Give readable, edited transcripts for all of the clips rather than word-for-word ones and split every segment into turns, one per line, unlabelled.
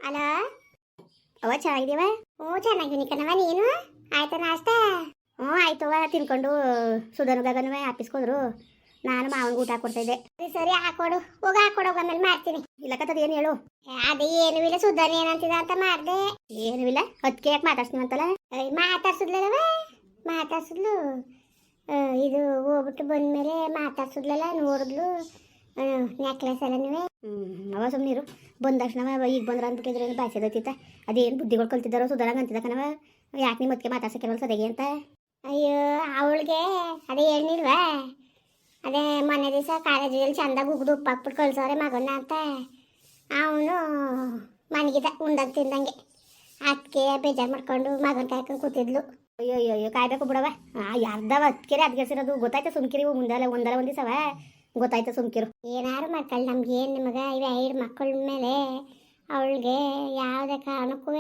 ಅಲ ಅವ ಚೆನ್ನಾಗಿದೀವ? ಹ್ಞೂ ಚೆನ್ನಾಗಿದ್ದೀನಿ ಕಣವ. ನೀನು ಆಯ್ತಾ ನಾಷ್ಟ? ಹ್ಞೂ ಆಯ್ತವ. ತಿನ್ಕೊಂಡು ಸುಧನುಗನು ಆಫೀಸ್ಗೆ ಹೋದ್ರು. ನಾನು ಮಾವನ್ಗೆ ಊಟ ಹಾಕೊಡ್ತಾ ಇದ್ದೆ. ಸರಿ ಹಾಕೊಡು, ಹೋಗ ಹಾಕೊಡು, ಆಮೇಲೆ ಮಾಡ್ತೀನಿ. ಇಲ್ಲ ಕತ್ತದ ಏನು ಹೇಳು? ಅದೇ ಏನೂ ಇಲ್ಲ, ಸುಧನ್ ಏನಂತಿದ ಅಂತ ಮಾಡಿದೆ. ಏನೂ ಇಲ್ಲ, ಅದಕ್ಕೆ ಯಾಕೆ ಮಾತಾಡ್ತೀನಿ ಅಂತಲ್ಲ? ಮಾತಾಡ್ಸಿದ್ಲವ, ಮಾತಾಡ್ಸಿದ್ಲು. ಇದು ಹೋಗ್ಬಿಟ್ಟು ಬಂದ್ಮೇಲೆ ಮಾತಾಡ್ಸಿದ್ಲಲ್ಲ, ನೋಡಿದ್ಲು ನೆಕ್ಲೆಸ್ ಎಲ್ಲ ನೀವೇ. ಅವ ಸುಮ್ಮನಿರು. ಬಂದ ತಕ್ಷಣ ಈಗ ಬಂದ್ರ ಅಂದ್ಬಿಟ್ಟಿದ್ರೆ ಬಾಯ್ಸದೈತಿತ್ತ. ಅದೇನು ಬುದ್ಧಿಗಳು ಕಲ್ತಿದ್ದಾರೋ ಸುಧಾರಂಗ ಅಂತಿದ್ದ ಕಣವ. ಯಾಕೆ ನಿಮ್ಮ ಅದಕ್ಕೆ ಮಾತಾಡ್ಸಕ್ಕಿರಲ್ಲ ಸರಿಗೆ ಅಂತ. ಅಯ್ಯೋ ಅವಳಿಗೆ ಅದೇ ಹೇಳಿಲ್ವಾ, ಅದೇ ಮೊನ್ನೆ ದಿವಸ ಕಾಲೇಜಲ್ಲಿ ಚಂದಾಗಿ ಉಗ್ದು ಉಪ್ಪು ಹಾಕ್ಬಿಟ್ಟು ಕಳ್ಸವ್ರೆ ಮಗನ್ನ ಅಂತ. ಅವನು ಮನೆಗಿದ್ದ ಉಂಡಂಗೆ ತಿಂದಂಗೆ. ಅದಕ್ಕೆ ಬೇಜಾರು ಮಾಡ್ಕೊಂಡು ಮಗನ ಕಾಯ್ಕೊಂಡು ಕೂತಿದ್ಲು. ಅಯ್ಯೋ ಅಯ್ಯೋ ಅಯ್ಯೋ ಕಾಯ್ಬೇಕು ಬಿಡವ. ಯಾರ್ದವ ಅದಕ್ಕೆ ಅದ್ಗೆಸಿರೋದು ಗೊತ್ತಾಯ್ತು. ಸುಮ್ಕಿರಿ ಒಂದಲ್ಲ ಒಂದು ದಿವಸವ ಗೊತ್ತಾಯ್ತು, ಸುಮ್ಕಿರು. ಏನಾರು ಮಾಡ್ಕೊಳ್ಳಿ, ನಮ್ಗೆ ಏನು ನಿಮಗೆ ಇವೆ 5 ಮಕ್ಕಳ ಮೇಲೆ ಅವಳಿಗೆ ಯಾವುದೇ ಕಾರಣಕ್ಕೂ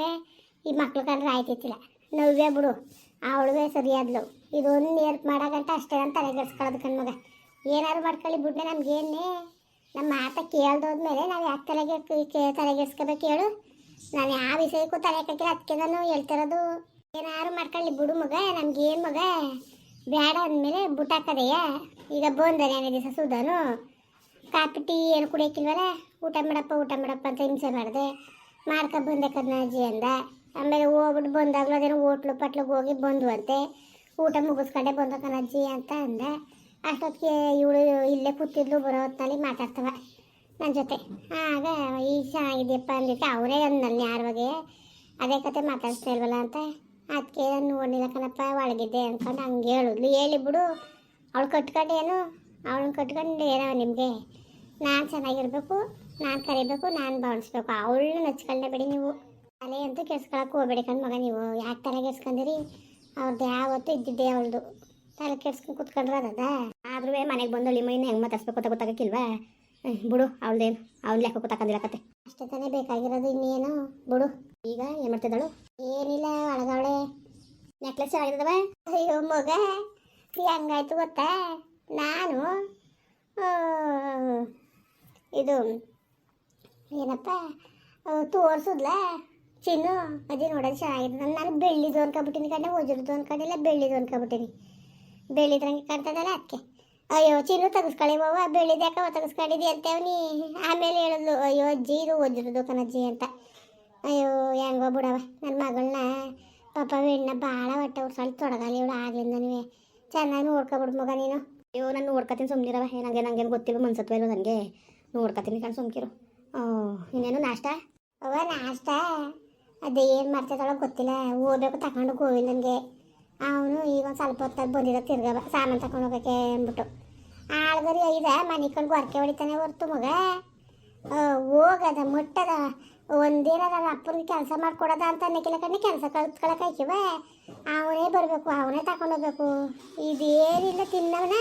ಈ ಮಕ್ಳು ಕಂಡ್ರೆ ಆಯ್ತಿತ್ತಿಲ್ಲ. ನವ್ಯ ಬಿಡು, ಅವಳಿಗೆ ಸರಿಯಾದ್ಲು. ಇದೊಂದು ಏರ್ಪ್ ಮಾಡೋಗಂಟ ಅಷ್ಟೇ ಅಂತ ತಲೆಗೆಡ್ಸ್ಕೊಳ್ಳೋದು ಕಣ್ಮಗ. ಏನಾರು ಮಾಡ್ಕೊಳ್ಳಿ ಬಿಡ್ನೆ, ನಮ್ಗೇನೆ ನಮ್ಮ ಮಾತ ಕೇಳ್ದೋದ್ಮೇಲೆ ನಾವು ಯಾಕೆ ತಲೆಗೆಡ್ಸ್ಕೋಬೇಕು ಹೇಳು? ನಾನು ಯಾವ ವಿಷಯಕ್ಕೂ ತಲೆ ಹಾಕಿಲ್ಲ, ಅದಕ್ಕೆ ನಾನು ಹೇಳ್ತಿರೋದು. ಏನಾರು ಮಾಡ್ಕೊಳ್ಳಿ ಬಿಡು ಮಗ, ನಮ್ಗೇನು ಮಗ ಬೇಡ ಅಂದಮೇಲೆ ಬುಟ್ಟಾಕದೆಯ. ಈಗ ಬಂದರೆ ಏನೇ ದಿವಸ ಸುಧಾನು ಕಾಪಿ ಟೀ ಏನು ಕುಡಿಯೋಕ್ಕಿಲ್ವಲ್ಲ, ಊಟ ಮಾಡಪ್ಪ ಅಂತ ಹಿಂಸೆ ಮಾಡಿದೆ. ಬಂದೆ ಕದ್ನಾಜಿ ಅಂದ. ಆಮೇಲೆ ಹೋಗ್ಬಿಟ್ಟು ಬಂದಾಗಲೂ ಅದೇನೋ ಹೋಟ್ಲು ಪಟ್ಲಿಗೆ ಹೋಗಿ ಬಂದ್ವಂತೆ. ಊಟ ಮುಗಿಸ್ಕೊಂಡೆ ಬಂದ ಕಣಜ್ಜಿ ಅಂತ ಅಂದ. ಅಷ್ಟೊತ್ತಿಗೆ ಇವಳು ಇಲ್ಲೇ ಕೂತಿದ್ಲು, ಬರೋ ಹೊತ್ತಿನಲ್ಲಿ ಮಾತಾಡ್ತವ ನನ್ನ ಜೊತೆ. ಆಗ ಈಗ ಚೆನ್ನಾಗಿದೆಯಪ್ಪ ಅಂದಿಟ್ಟು ಅವರೇ ಅಂದಲ್ಲಿ ಯಾರವಾಗೆ ಅದೇ ಕತೆ ಮಾತಾಡ್ತಾ ಇಲ್ವಲ್ಲ ಅಂತ. ಅದಕ್ಕೆ ನಾನು ನೋಡಲಿಲ್ಲ ಕಣಪ್ಪ, ಒಳಗಿದ್ದೆ ಅಂದ್ಕೊಂಡು ಹಂಗೆ ಹೇಳಿದ್ಲು. ಹೇಳಿ ಬಿಡು, ಅವಳು ಕಟ್ಕೊಂಡು ಏನು, ಅವಳನ್ನ ಕಟ್ಕೊಂಡು ಏನೋ ನಿಮಗೆ ನಾನು ಚೆನ್ನಾಗಿರ್ಬೇಕು, ನಾನು ಕರಿಬೇಕು, ನಾನು ಭಾವಿಸ್ಬೇಕು. ಅವಳನ್ನ ನಚ್ಕೊಂಡೆ ಬಿಡಿ ನೀವು. ತಲೆ ಅಂತೂ ಕೆಡ್ಸ್ಕೊಳಕ್ಕೆ ಹೋಗ್ಬೇಡಿ ಕಣ್ ಮಗ ನೀವು. ಯಾಕೆ ತಲೆ ಕೆಡ್ಸ್ಕೊಂಡಿರಿ? ಅವ್ರದ್ದು ಯಾವತ್ತೂ ಇದ್ದಿದ್ದೆ ಅವಳದು. ತಲೆ ಕೆಡ್ಸ್ಕೊಂಡು ಕೂತ್ಕೊಂಡ್ರೆ ಅದ. ಆದ್ರೂ ಮನೆಗೆ ಬಂದಳಿ ಮೈನ ಹೆಂಗೆ ಮಾತಾಡ್ಸ್ಬೇಕು ಅಂತ ಗೊತ್ತಾಗಕ್ಕಿಲ್ವಾ? ಬಿಡು, ಅವಳದೇನು ಅವ್ನು ಲೆಕ್ಕ ಗೊತ್ತಾಕಂದಿಲ್ಲ ಕತೆ. ಅಷ್ಟೇ ತಾನೇ ಬೇಕಾಗಿರೋದು, ಇನ್ನೇನು ಬಿಡು. ಈಗ ಏನು ಮಾಡ್ತಿದ್ದಾಳು? ಏನಿಲ್ಲ, ಒಳಗವಳೆ. ನೆಕ್ಲೆಸ್ ಚೆನ್ನಾಗಿದ್ದವ? ಅಯ್ಯೋ ಮಗ, ಹೆಂಗಾಯ್ತು ಗೊತ್ತಾ, ನಾನು ಇದು ಏನಪ್ಪ ತೋರಿಸಿದ್ಲ ಚಿನ್ನು, ಅದೇ ನೋಡೋದು ಚೆನ್ನಾಗಿದೆ. ನಾನು ಬೆಳ್ಳಿದು ಅನ್ಕೊಬಿಟ್ಟಿನಿ ಕಂಡೆ, ವಜ್ರದ್ದು ಅನ್ಕೊಂಡಿಲ್ಲ, ಬೆಳ್ಳಿದು ಅನ್ಕೊಬಿಟ್ಟಿನಿ. ಬೆಳ್ಳಿದ್ರಂಗೆ ಕಾಣ್ತದಲ್ಲ ಅದಕ್ಕೆ. ಅಯ್ಯೋ ಚಿನ್ನು ತೆಗೆಸ್ಕೊಳ್ಳಿ ಬಾವ, ಬೆಳ್ಳಿದು ಯಾಕವ ತೆಗೆಸ್ಕೊಂಡಿದ್ದಿ ಅಂತೇವ್ನಿ. ಆಮೇಲೆ ಹೇಳಿದ್ಲು, ಅಯ್ಯೋ ಅಜ್ಜಿ ಇದು ವಜ್ರದ್ದು ಕಣಜ್ಜಿ ಅಂತ. ಅಯ್ಯೋ ಹೆಂಗೋ ಬಿಡವ, ನನ್ನ ಮಗಳನ್ನ ಪಾಪ ಹೆಣ್ಣ ಭಾಳ ಹೊಟ್ಟೆ ಉಡ್ಸಾಳಿ ತೊಡಗಲ್ಲ ಇವಳು. ಆಗ್ಲಿಂದನೂ ಚೆನ್ನಾಗಿ ನೋಡ್ಕೊಬಿಡು ಮಗ ನೀನು. ಅಯ್ಯೋ ನಾನು ನೋಡ್ಕೊತೀನಿ, ಸುಮ್ಮನಿರವ. ನಂಗೇನು ಗೊತ್ತಿಲ್ಲ, ಮನ್ಸತ್ವ ಇಲ್ಲ ನನಗೆ. ನೋಡ್ಕೊತೀನಿ ಕಣ್, ಸುಮ್ಕಿರು. ಇನ್ನೇನು ನಾಷ್ಟ? ಅವ ನಾಷ್ಟ ಅದೇ ಏನು ಮಾಡ್ತಿದ್ದಾಳೋ ಗೊತ್ತಿಲ್ಲ. ಹೋಗ್ಬೇಕು ತಗೊಂಡು ಗೋವಿಂದನಿಗೆ. ಅವನು ಈಗ ಒಂದು ಸ್ವಲ್ಪ ಹೊತ್ತಾಗಿ ಬಂದಿದ್ದ ತಿರ್ಗವ ಸಾಮಾನು ತಗೊಂಡು ಹೋಗೋಕ್ಕೆ ಅಂದ್ಬಿಟ್ಟು. ಆಳ್ಗರಿ ಐದ ಮನೆ ಕಣ್ಗೆ ಹೊರಕೆ ಹೊಡಿತಾನೆ ಹೊರ್ತು ಮಗ. ಹೋಗದ ಮುಟ್ಟದ ಒಂದೇನ ನನ್ನ ಅಪ್ಪನಿಗೆ ಕೆಲಸ ಮಾಡ್ಕೊಡೋದ ಅಂತ ಅನ್ನಕ್ಕಿಲ್ಲ ಕಣ್ಣೆ, ಕೆಲಸ ಕಳ್ತ್ಕೊಳಕ್ಕೆ ಹಾಕಿವ. ಅವನೇ ಬರಬೇಕು, ಅವನೇ ತಗೊಂಡೋಗ್ಬೇಕು. ಇದೇನಿಲ್ಲ, ತಿನ್ನವನ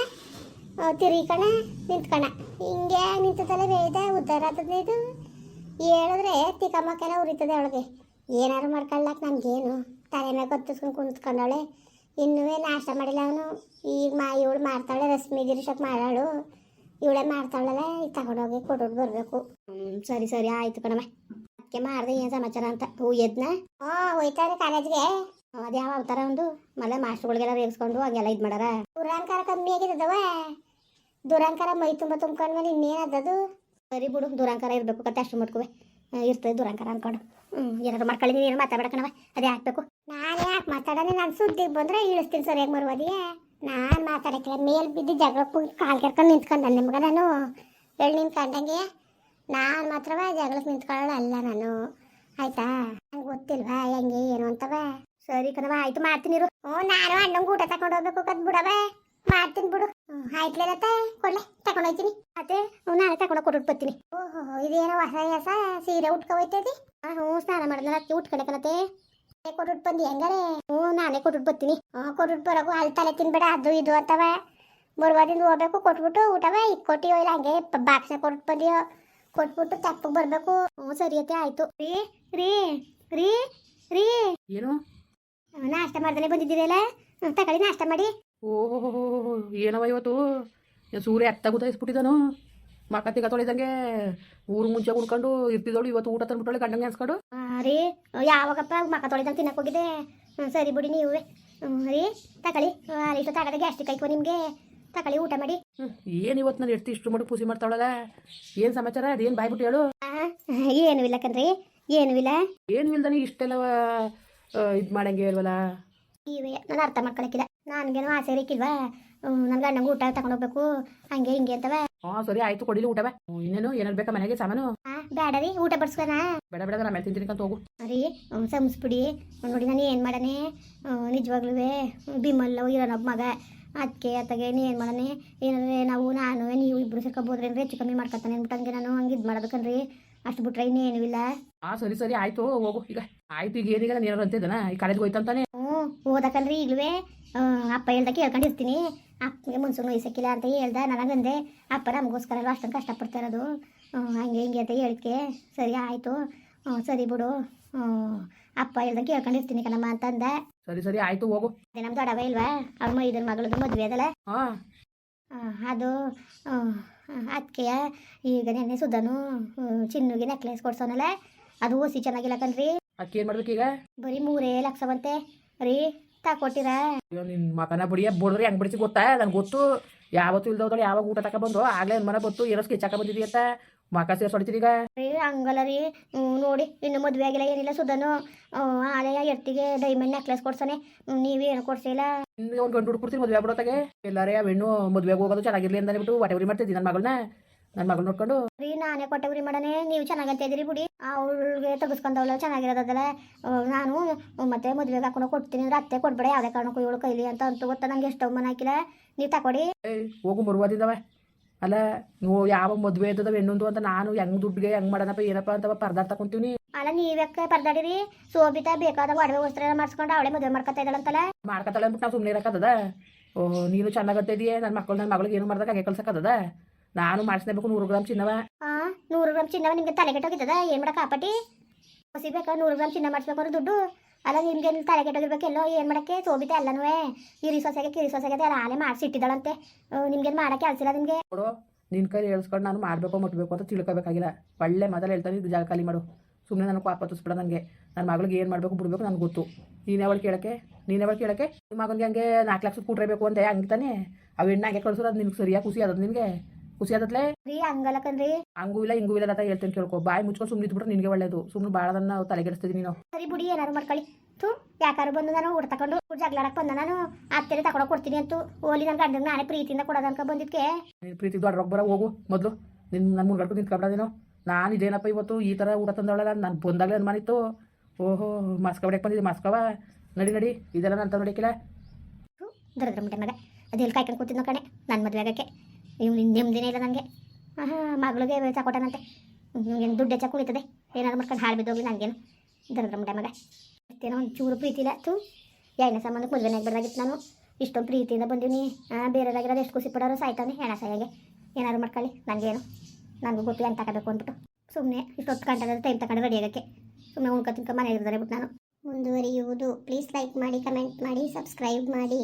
ತಿರುಗಿಕಣ ನಿಂತ್ಕಣ, ಹಿಂಗೆ ನಿಂತದಲ್ಲ ಬೇಯ್ದ ಉದ್ಧಾರ ಆಗ್ತದೆ. ಇದು ಹೇಳಿದ್ರೆ ತಿಕ್ಕಮ್ಮಕ್ಕೆಲ್ಲ ಉರಿತದೆ ಅವಳಿಗೆ. ಏನಾರು ಮಾಡ್ಕೊಳ್ಳಕ್ಕೆ ನಮಗೇನು, ತಲೆ ಮೇಲೆ ಕತ್ತಿಸ್ಕೊಂಡು ಕುಂತ್ಕೊಂಡವಳೆ. ಇನ್ನೂ ನಾಷ್ಟ ಮಾಡಿಲ್ಲ ಅವನು. ಈಗ ಇವಳು ಮಾಡ್ತಾಳೆ, ರಶ್ಮಿ ಗಿರೀಶಕ್ಕೆ ಮಾಡಾಳು. ಇವಳೇ ಮಾಡ್ತಾಳಲ್ಲ, ಈಗ ತಗೊಂಡೋಗಿ ಕೊಟ್ಬಿಟ್ಟು ಬರಬೇಕು. ಸರಿ ಸರಿ ಆಯಿತು ಕಣಮ್ಮ. ಅದಕ್ಕೆ ಮಾಡಿದೆ ಏನು ಸಮಾಚಾರ ಅಂತ. ಎದ್ನ? ಹೋಯ್ತಾರೆ ಕಾಲೇಜ್ಗೆ. ಅದು ಯಾವ ಅವತಾರ ಒಂದು ಮಳೆ ಮಾಸ್ಟ್ರುಗಳಿಗೆಲ್ಲ ರೇಗಿಸ್ಕೊಂಡು ಹಂಗೆಲ್ಲ ಇದು ಮಾಡಾರ. ದುರಾಂಕಾರ ಕಮ್ಮಿ ಆಗಿದ್ದವ. ದುರಾಂಕಾರ ಮೈ ತುಂಬ ತುಂಬ್ಕೊಂಡ್ಮೇಲೆ ಇನ್ನೇನದದು? ಸರಿ ಬಿಡು, ದುರಾಂಕಾರ ಇರಬೇಕು ಕತೆ ಅಷ್ಟು ಮಟ್ಕುವೆ ಇರ್ತದೆ ದುರಾಂಕಾರ ಅಂದ್ಕೊಂಡು. ಏನಾದ್ರು ಮಾಡ್ಕೊಳ್ಳಿ, ಏನು ಮಾತಾಡ್ಬೇಡ ಕಣವ. ಅದೇ ಹಾಕ್ಬೇಕು. ನಾನು ಯಾಕೆ ಮಾತಾಡೋಣ? ನಾನು ಸುದ್ದಿಗೆ ಬಂದರೆ ಇಳಿಸ್ತೀನಿ ಸರಿಯಾಗಿ ಮರುವದಿಯೇ. ನಾನು ಮಾತಾಡೋಕ್ಕಿಲ್ಲ, ಮೇಲೆ ಬಿದ್ದು ಜಗಳಕ್ಕೆ ಕಾಲು ಕೆರ್ಕೊಂಡು ನಿಂತ್ಕೊಂಡೆ ನಿಮ್ಗೆ. ನಾನು ಹೇಳಿ ನಿಂತ್ಕೊಂಡಂಗೆ ನಾನು ಮಾತ್ರವ ಜಗಳಕ್ಕೆ ನಿಂತ್ಕೊಳ್ಳೋಣ ಅಲ್ಲ ನಾನು, ಆಯ್ತಾ? ನಂಗೆ ಗೊತ್ತಿಲ್ವಾ ಹೆಂಗೆ ಏನು ಅಂತವ. ಸರಿ ಕಣವ, ಆಯ್ತು ಮಾಡ್ತೀನಿ ಇರು. ನಾನು ಅಣ್ಣಂಗೆ ಊಟ ತಗೊಂಡು ಹೋಗ್ಬೇಕು ಕದ್ ಬಿಡವ. ಮಾಡ್ತೀನಿ ಬಿಡು. ಆಯ್ತಲೇನತ್ತ ಕೊಡ್ಲೆ ತಗೊಂಡೋಗ್ತೀನಿ. ಮತ್ತೆ ನಾನೇ ತಗೊಂಡೋಗಿ ಕೊಟ್ಬಿಟ್ಟು ಬರ್ತೀನಿ. ಓಹೋ, ಇದೇನೋ ಹೊಸ ಸೀರೆ ಉಟ್ಕೊ ಹೋಯ್ತದಿ? ಹ್ಞೂ, ಸ್ನಾನ ಮಾಡಿದ್ನಲ್ಲ ಅದಕ್ಕೆ ಉಟ್ಕೊಂಡೆ ಕಣತೆ. ಕೊಟ್ಬಿಟ್ಟು ಬಂದು ಹೆಂಗಾರೆ? ನಾನೇ ಕೊಟ್ಬಿಟ್ಟು ಬರ್ತೀನಿ. ಕೊಟ್ಬಿಟ್ಟು ಬರೋಕು ಅಲ್ಲಿ ತಲೆ ತಿನ್ಬೇಡ ಅದು ಇದು ಅಂತವ. ಬರುವಾದಿಂದ ಹೋಗ್ಬೇಕು, ಕೊಟ್ಬಿಟ್ಟು ಊಟವ ಇಕ್ಕೊಟ್ಟಿಯೋ ಇಲ್ಲ ಹಂಗೆ ಬಾಕ್ಸ್ನ ಕೊಟ್ಬಿಟ್ಟು ಬಂದಿಯೋ, ಕೊಟ್ಬಿಟ್ಟು ತಪ್ಪಗೆ ಬರಬೇಕು. ಸರಿಯತ್ತೆ ಆಯಿತು. ರೀ ರೀ ರೀ ರೀ
ಏನು
ನಾಷ್ಟ ಮಾಡ್ದಲೇ ಬಂದಿದ್ದೀರಲ್ಲ, ತಗೊಳ್ಳಿ ನಾಷ್ಟ ಮಾಡಿ.
ಓಹೋ, ಏನವ ಇವತ್ತು ಸೂರ್ಯ ಎತ್ತ ಗೊತ್ತಾಯಿಸ್ಬಿಟ್ಟಿದ್ದಾನು. ಮಕ್ಕ ತೊಳಿದಂಗೆ ಊರು ಮುಂಚೆ ಉಳ್ಕೊಂಡು ಇರ್ತಿದ್ದವಳು ಇವತ್ತು ಊಟ ತಂದ್ಬಿಟ್ಟಳೆ ಗಂಡಂಗೆ ಅನ್ಸ್ಕೊಂಡು.
ರೀ ಯಾವಾಗಪ್ಪ ಮಕ್ಕ ತೊಳಿದಂಗೆ ತಿನ್ನಕ್ಕೆ ಹೋಗಿದೆ. ಸರಿ ಬಿಡಿ ನೀವೇ. ರೀ ತಗೊಳ್ಳಿ ಇಷ್ಟು ತಗಡೆ ಗ್ಯಾಸ್ಟ್ರಿಕ್ ಆಯ್ಕೋ ನಿಮಗೆ. ತಗೊಳ್ಳಿ ಊಟ ಮಾಡಿ.
ಏನು ಇವತ್ತು ನಾನು ಎಡ್ತಿ ಇಷ್ಟು ಮಾಡಿ ಪೂಸಿ ಮಾಡ್ತಾವಳಲ್ಲ, ಏನು ಸಮಾಚಾರ? ಅದೇನು ಬಾಯ್ಬಿಟ್ಟು ಹೇಳು.
ಏನೂ ಇಲ್ಲ ಕಣ್ರಿ, ಏನೂ ಇಲ್ಲ.
ಏನು ಇಲ್ದಾನೆ ಇಷ್ಟೆಲ್ಲ ಇದು ಮಾಡಂಗೆ ಹೇಳ್ವಲ್ಲ.
ನೀವೇ ನಾನು ಅರ್ಥ ಮಾಡ್ಕೊಳಕ್ಕಿಲ್ಲ. ನನಗೇನೋ ಆಸೆ ಇರಕ್ಕಿಲ್ವಾ ನನ್ನ ಗಂಡಂಗೆ ಊಟ ತಗೊಂಡು ಹೋಗ್ಬೇಕು ಹಂಗೆ ಹಿಂಗೆ ಅಂತವ.
ಸರಿ ಆಯ್ತು, ಕೊಡಿಲಿ ಊಟವೇ. ಇನ್ನೇನು ಏನಾರು ಬೇಕಾ ಮನೆಗೆ ಸಾಮಾನು?
ಬೇಡ ರೀ, ಊಟ ಬಡ್ಸ್ಕೊಣ.
ಬೇಡ ಬೇಡ, ನಾನು ಆಮೇಲೆ ತಿಂತೀನಿ ಅಂತ ಹೋಗು.
ರೀ ಸಂಸ್ಬಿಡಿ ನೋಡಿ. ನಾನು ಏನು ಮಾಡನೆ ನಿಜವಾಗ್ಲೂ ಬಿಮ್ಮಲ್ಲ ಇರೋನೊಬ್ಬ ಮಗ. ಅದಕ್ಕೆ ಅತ್ತಗೆ ಏನು ಮಾಡನೆ ಏನಂದರೆ ನಾನು ನೀವು ಇಬ್ಬರು ಸೇರ್ಕೊಬೋದ್ರಿ ಹೆಚ್ಚು ಕಮ್ಮಿ ಮಾಡ್ಕೊತಾನೆ ಅಂದ್ಬಿಟ್ಟು ಹಂಗೆ ನಾನು ಹಂಗೆ ಇದು ಮಾಡೋದು ಕಣ್ರಿ. ಅಷ್ಟು ಬಿಟ್ರೆ ಇನ್ನೇನು ಇಲ್ಲ.
ಸರಿ ಸರಿ ಆಯ್ತು ಹೋಗು. ಈಗ ಆಯ್ತು, ಈಗ ಏನೀಗ ನಾನು ಏನಾರು ಅಂತಿದ್ದಾನ ಈ ಕಾಲೇಜ್ಗೆ ಹೋಯ್ತಂತಾನೆ.
ಓದಕಲ್ರಿ ಈಗಲೂ ಅಪ್ಪ ಹೇಳ್ದ ಕೇಳ್ಕೊಂಡಿರ್ತೀನಿ. ಅಪ್ಪಗೆ ಮುನ್ಸು ನೋಯ್ಸಕ್ಕಿಲ್ಲ ಅಂತ ಹೇಳ್ದ. ನನಗಂದೆ ಅಪ್ಪ ನಮಗೋಸ್ಕರ ಅಷ್ಟೊಂದು ಕಷ್ಟಪಡ್ತಾ ಇರೋದು ಹಂಗೆ ಹಿಂಗೆ ಅಂತ ಹೇಳಿಕೆ. ಸರಿ ಆಯಿತು, ಸರಿ ಬಿಡು, ಅಪ್ಪ ಹೇಳ್ದ ಕೇಳ್ಕೊಂಡಿರ್ತೀನಿ ಕಣಮ್ಮ ಅಂತಂದ.
ಸರಿ ಸರಿ ಆಯ್ತು ಹೋಗು.
ಅದೇ ನಮ್ಮ ದೊಡ್ಡವ ಇಲ್ವಾ, ಅವ್ರ ಮೈದನ ಮಗಳದು ಮದುವೆ ಅದಲ್ಲ, ಅದು ಅದಕ್ಕೆ ಈಗ ನೆನ್ನೆ ಸುದ್ದನು ಚಿನ್ನುಗೆ ನೆಕ್ಲೆಸ್ ಕೊಡ್ಸೋನಲ್ಲ, ಅದು ಓಸಿ ಚೆನ್ನಾಗಿಲ್ಲ ಕಣ್ರಿ.
ಅದಕ್ಕೆ ಏನು ಮಾಡ್ಬೇಕು ಈಗ?
ಬರೀ 3 ಲಕ್ಷವಂತೆ ರೀ. ತಕೊಟ್ಟಿರ
ಅಯ್ಯೋ ನಿನ್ನ ಮಕನ ಬಿಡಿಯ ಬೋಡ್ರಿ ಹೆಂಗೆ ಬಿಡಿಸಿ ಗೊತ್ತಾ? ನನಗೆ ಗೊತ್ತು, ಯಾವತ್ತೂ ಇಲ್ದೋದಳು ಯಾವಾಗ ಊಟ ತಕ ಬಂದು ಆಗಲೇ ನನ್ನ ಮನೆ ಬತ್ತು ಏನೋ ಸ್ಕೆಚ್ ಹಾಕ ಬಂದಿದ್ದೀ ಅಂತ ಮಕ ಸೇರ್ಸಿ ಹೊಡಿತೀರಿ ಈಗ.
ರೀ ಹಂಗಲ್ಲ ರೀ, ನೋಡಿ ಇನ್ನು ಮದುವೆ ಆಗಿಲ್ಲ ಏನಿಲ್ಲ ಸುದ್ದನು ಆಲೆಯ ಎರ್ತಿಗೆ ಡೈಮಂಡ್ ನೆಕ್ಲೆಸ್ ಕೊಡ್ಸಾನೆ, ನೀವೇನು ಕೊಡ್ಸಿಲ್ಲ.
ನಿಮಗೆ ಒಂದು ಗಂಡು ಹುಡುಕ್ಬಿಡ್ತೀನಿ ಮದುವೆ ಆಗ್ಬಿಡೋತ್ತಾಗೆ. ಎಲ್ಲಾರೇ ಆ ಹೆಣ್ಣು ಮದುವೆಗೆ ಹೋಗೋದು ಚೆನ್ನಾಗಿರ್ಲಿ ಅಂತ ಹೇಳ್ಬಿಟ್ಟು ವಾಟೆವರಿ ಮಾಡ್ತಿದ್ದೀನಿ ನನ್ನ ಮಗಳು ನೋಡ್ಕೊಂಡು.
ರೀ ನಾನೇ ಕೊಟ್ಟವ್ರಿ ಮಾಡನೆ, ನೀವು ಚೆನ್ನಾಗಂತ ಇದ್ದೀರಿ ಬಿಡಿ. ಅವಳಿಗೆ ತೆಗೆಸ್ಕೊಂಡವಳ ಚೆನ್ನಾಗಿರೋದಲ್ಲ. ನಾನು ಮತ್ತೆ ಮದುವೆಗೆ ಹಾಕೊಂಡು ಕೊಡ್ತೀನಿ ಅಂದ್ರೆ ಅತ್ತೆ ಕೊಡ್ಬೇಡ ಯಾವುದೇ ಕಾರಣಕ್ಕೂ ಇವಳು ಕೈಲಿ ಅಂತ ಅಂತೂ ಗೊತ್ತಾ. ನಂಗೆ ಎಷ್ಟು ಅವಮಾನ ಹಾಕಿಲ್ಲ, ನೀವು ತಕೊಡಿ.
ಹೋಗು ಮರುವಾದಿದ್ದಾವೆ ಅಲ್ಲ, ನೀವು ಯಾವ ಮದುವೆ ಇದ್ದದ ಹೆಣ್ಣೊಂದು ಅಂತ ನಾನು ಹೆಂಗ್ ದುಡ್ಡಿಗೆ ಹೆಂಗ್ ಮಾಡೋಣಪ್ಪ ಏನಪ್ಪ ಅಂತ ಪರ್ದಾಡ್ ತಕೊಂತೀವಿ.
ಅಲ್ಲ ನೀವ್ಯಾಕೆ ಪರ್ದಾಡಿರಿ? ಸೋಬಿತಾ ಬೇಕಾದ ಒಡವೆ ವಸ್ತ್ರ ಮಾಡಿಸ್ಕೊಂಡು ಅವಳೆ ಮದುವೆ ಮಾಡ್ಕೊತಾ ಇದ್ದಾಳಂತಲ್ಲ.
ಮಾಡ್ಕೊತಾಳೆ ಅಂದ್ಬಿಟ್ಟು ನಾವು ಸುಮ್ಮನೆ ಇರೋಕ್ಕದ? ನೀನು ಚೆನ್ನಾಗತ್ತ ಇದೆಯೇ, ನನ್ನ ಮಗಳಿಗೆ ಏನು ಮಾಡ್ದಾಗ ಹಾಗೆ ಕಳ್ಸಕ್ಕದ? ನಾನು ಮಾಡಿಸ್ಲೇಬೇಕು 100 ಗ್ರಾಮ್ ಚಿನ್ನವ.
100 ಗ್ರಾಮ್ ಚಿನ್ನವ ನಿಮ್ಗೆ ತಲೆಗೆಟ್ಟೋಗಿದ್ದದ? ಏನು ಮಾಡಕ್ಕೆ ಆಪಟಿ ಹೊಸಿಬೇಕಾ? 100 ಗ್ರಾಮ್ ಚಿನ್ನ ಮಾಡಿಸ್ಬೇಕು ದುಡ್ಡು ಅಲ್ಲ ನಿಮ್ಗೆ ತಲೆಗೆಟ್ಟೋಗಿರ್ಬೇಕೆಲ್ಲೋ. ಏನು ಮಾಡೋಕ್ಕೆ ಸೋಬಿತೆ ಎಲ್ಲನೂ ಕಿರಿ ಸೊಸೆಗೆ ಅಲ್ಲ ಆಲೆ ಮಾಡಿಸಿಟ್ಟಿದ್ದಾಳಂತೆ. ನಿಮ್ಗೇನು ಮಾಡೋಕ್ಕೆ ಅಲ್ಸಿಲ್ಲ ನಿಮಗೆ.
ನೋಡು ನಿನ್ನ ಕೈ ಹೇಳ್ಸ್ಕೊಂಡು ನಾನು ಮಾಡಬೇಕು ಮುಟ್ಬೇಕು ಅಂತ ತಿಳ್ಕೊಬೇಕಾಗಿಲ್ಲ. ಒಳ್ಳೆ ಮಾತಲ್ಲಿ ಹೇಳ್ತಾನೆ, ಇದು ಜಾಗ ಖಾಲಿ ಮಾಡು. ಸುಮ್ಮನೆ ನನಗೆ ಪಾಪ ತುಸ್ಬಿಡ. ನನಗೆ ನನ್ನ ಮಗಳಿಗೆ ಏನು ಮಾಡಬೇಕು ಬಿಡಬೇಕು ನನಗೆ ಗೊತ್ತು. ನೀನೇ ಅವಳು ಕೇಳೋಕ್ಕೆ ನಿಮ್ಮ ಮಗನಿಗೆ ಹಂಗೆ 4 ಲಕ್ಷ ಕೂಟ್ರೆ ಬೇಕು ಅಂತ ಹಂಗೆ ತಾನೆ ಅವು ಹೆಣ್ಣು ಹಂಗೆ ಕಳ್ಸೋದು. ಅದು ನಿನ್ಗೆ ಸರಿಯಾಗಿ ಖುಷಿ ಆದದ್ದು? ನಿನಗೆ ಖುಷಿ ಆದತ್ಲೆ?
ರೀ ಹಂಗಲ್ಲ ಕಣ್ರಿ,
ಹಂಗೂ ಇಲ್ಲ ಹಿಂಗೂ ಇಲ್ಲ ಅಂತ ಹೇಳ್ತೇನೆ ಕೇಳ್ಕೊ. ಬಾಯಿ ಮುಚ್ಕೊಂಡು ಸುಮ್ಮನೆ ಇದ್ಬಿಟ್ರೆ ನಿನಗೆ ಒಳ್ಳೇದು. ಸುಮ್ಮನೆ ಭಾಳದನ್ನ ತಲೆಗೆಡಿಸ್ತಿದ್ದೀನಿ ನೀನು.
ಸರಿ ಬಿಡಿ, ಏನಾರು ಮಾಡ್ಕೊಳ್ಳಿ. ಯಾಕಾರು ಬಂದು ನಾನು ಊಟ ತಗೊಂಡು ಜಗಳಾಡಕ್ಕೆ ಬಂದ. ನಾನು ಅತ್ತೆರೆ ತಗೊಂಡು ಕೊಡ್ತೀನಿ ಅಂತೂ ಓಲಿ ನನ್ನ ಗಂಡಂಗೆ ನಾನೇ ಪ್ರೀತಿಯಿಂದ ಕೊಡೋದು ಅನ್ಕೊ ಬಂದಿದ್ಕೆ.
ನೀನು ಪ್ರೀತಿ ದೊಡ್ಡ ರೊಕ್ಕ ಬರೋ ಹೋಗು ಮೊದಲು. ನನ್ನ ಮುಂದ್ಗಡ್ಕು ನಿಂತ್ಕೊಬಿಡೋದೇನೋ. ನಾನು ಇದೇನಪ್ಪ ಇವತ್ತು ಈ ಥರ ಊಟ ತಂದವಳಲ್ಲ, ನಾನು ಬಂದಾಗಲೇ ಅನುಮಾನಿತ್ತು. ಓಹೋ ಮಾಸ್ಕ ಹೊಡೆಯಕ್ಕೆ ಬಂದಿದ್ದೆ, ಮಾಸ್ಕವ ನಡಿ ಇದೆಲ್ಲ ನಾನು ತಂದೊಡಕ್ಕಿಲ್ಲ.
ದರದ್ರ ಮುಟ್ಟೆ ಮಗ ಅದೆಲ್ಲಿ ಕಾಯ್ಕೊಂಡು ಕೂತಿದ್ನೋ ಕಣೆ ನನ್ನ ಮದುವೆ ಆಗೋಕ್ಕೆ. ಇವ್ನು ನೆಮ್ಮದಿನೇ ಇಲ್ಲ ನನಗೆ. ಮಗಳಿಗೆ ತಕೊಟ್ಟನಂತೆ. ಏನು ದುಡ್ಡು ಹೆಚ್ಚಾಗಿ ಕುಳಿತದೆ, ಏನಾದ್ರು ಮಾಡ್ಕೊಂಡು ಹಾಳು ಬಿದ್ದೋಗ್ಲಿ ನನಗೇನು. ದರದ್ರ ಮುಟ್ಟೆ ಮಗ ಏನೋ ಒಂದು ಚೂರು ಪ್ರೀತಿ ಇಲ್ಲ. ಎರಡನೇ ಸಂಬಂಧಕ್ಕೆ ಮದುವೆನೇ ಆಗಬಾರ್ದಾಗಿತ್ತು. ನಾನು ಇಷ್ಟೊಂದು ಪ್ರೀತಿಯಿಂದ ಬಂದೀನಿ. ಬೇರೆದಾಗಿರೋದು ಎಷ್ಟು ಖುಷಿ ಪಡೋರು ಸಾಯ್ತಾನೆ ಹೆಣ ಸಾಯಾಗೆ. ಏನಾದ್ರು ಮಾಡ್ಕೊಳ್ಳಿ ನನಗೇನು, ನನಗೂ ಗೊತ್ತು ಏನು ತಗೋಬೇಕು ಅಂದ್ಬಿಟ್ಟು ಸುಮ್ಮನೆ ಇಷ್ಟೊತ್ತು ಗಂಟೆ ಟೈಮ್ ತಗೊಂಡು ರೆಡಿ ಆಗೋಕ್ಕೆ ಸುಮ್ಮನೆ ಉಳ್ಕೊ ತಿನ್ಕೊ ಮನೆ ಇರ್ತಾರೆ ಬಿಟ್ಟು ನಾನು ಮುಂದುವರಿಯುವುದು. ಪ್ಲೀಸ್ ಲೈಕ್ ಮಾಡಿ, ಕಮೆಂಟ್ ಮಾಡಿ, ಸಬ್ಸ್ಕ್ರೈಬ್ ಮಾಡಿ.